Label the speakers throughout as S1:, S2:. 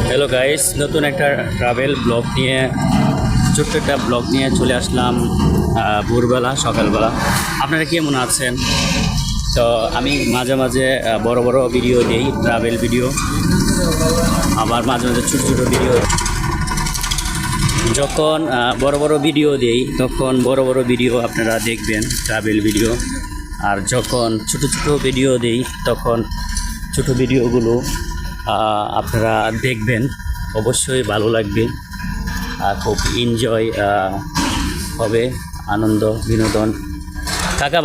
S1: Hello guys, নতুন একটা travel blog নিয়ে ছোট্ট একটা ব্লগ নিয়ে চলে আসলাম ভোরবেলা সকালবেলা। আপনারা কেমন আছেন? তো আমি মাঝে মাঝে বড় বড় ভিডিও দিই, ট্রাভেল ভিডিও, আবার মাঝে মাঝে ছোটো ছোটো ভিডিও। যখন বড় বড় ভিডিও দিই তখন বড় বড় ভিডিও আপনারা দেখবেন, ট্রাভেল ভিডিও। আর যখন ছোট ছোট ভিডিও দিই তখন ছোট ভিডিওগুলো আপনারা দেখবেন, অবশ্যই ভালো লাগবে, খুব এনজয় হবে, আনন্দ বিনোদন কাকা।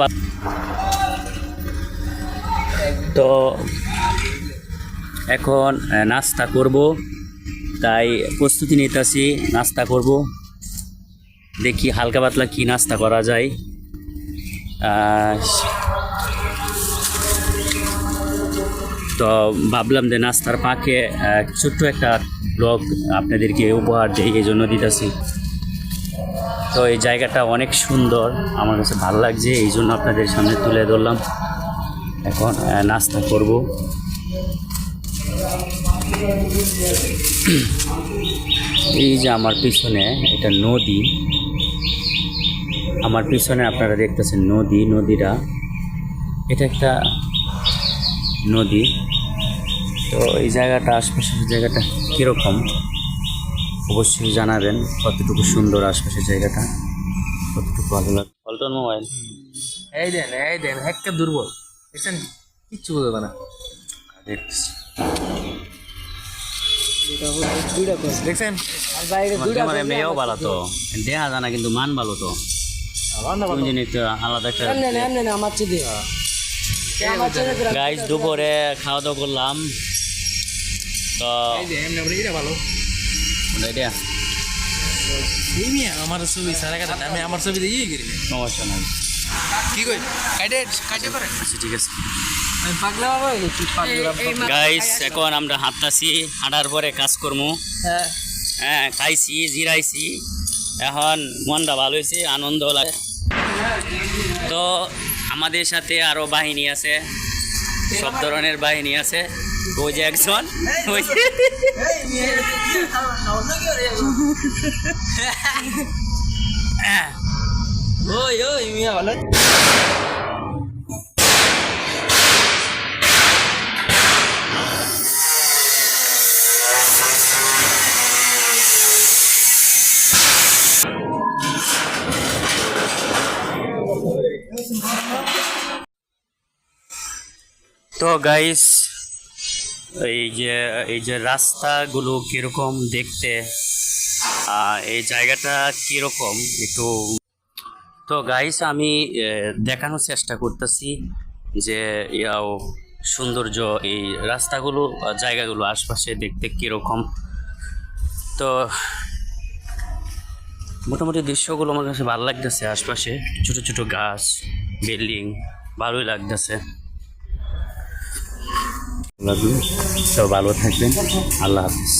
S1: তো এখন নাস্তা করব, তাই প্রস্তুতি নিতেছি, নাস্তা করব। দেখি হালকা পাতলা কি নাস্তা করা যায়। তো ভাবলাম যে নাস্তার পাকে ছোট্ট একটা ব্লগ আপনাদেরকে উপহার দিই, এই জন্য দিতেছি। তো এই জায়গাটা অনেক সুন্দর, আমার কাছে ভালো লাগছে, এই জন্য আপনাদের সামনে তুলে ধরলাম। এখন নাস্তা করব। এই যে আমার পিছনে এটা নদী, আমার পিছনে আপনারা দেখতেছেন নদীটা, এটা একটা নদী। তো এই জায়গাটা, আশপাশের জায়গাটা কীরকম অবশ্যই জানাবেন, কতটুকু সুন্দর আশপাশের জায়গাটা, কতটুকু ভালো লাগে। পল্টন মোবাইল
S2: এই দেন একটা দুর্বল দেখছেন, কিচ্ছু বলবে না। দেখছেন
S1: মেয়েও ভালো তো, দেখা জানা কিন্তু মান ভালো তো, একটা আলাদা একটা। গাইস দুপুরে খাওয়া দাওয়া করলাম তো
S2: ভালো। আমার ছবি সারা কাটা, আমি আমার ছবি দিয়ে করি
S1: সমস্যা নাই,
S2: কি কই কাটে করে।
S1: আচ্ছা ঠিক আছে
S2: আমি পাগলা বাবা
S1: গাইস, এখন আমরা হাঁটতাছি, হাঁটার পরে কাজ করবো। হ্যাঁ খাইছি, জিরাইছি, এখন মনটা ভালো হয়েছে, আনন্দ লাগে। তো আমাদের সাথে আরো বাহিনী আছে, সব ধরনের বাহিনী আছে। ওই যে একজন, ওই
S2: ওই মিয়া ভালো।
S1: তো গাইস, এই যে রাস্তাগুলো কিরকম দেখতে, এই জায়গাটা কিরকম একটু। তো গাইস, আমি দেখানোর চেষ্টা করতেছি যে সৌন্দর্য, এই রাস্তাগুলো, জায়গাগুলো আশপাশে দেখতে কিরকম। তো মোটামুটি দৃশ্যগুলো আমার কাছে ভালো লাগতেছে, আশপাশে ছোট ছোট গাছ, বিল্ডিং, ভালোই লাগতেছে। তো ভালো থাকবেন, আল্লাহ হাফিজ।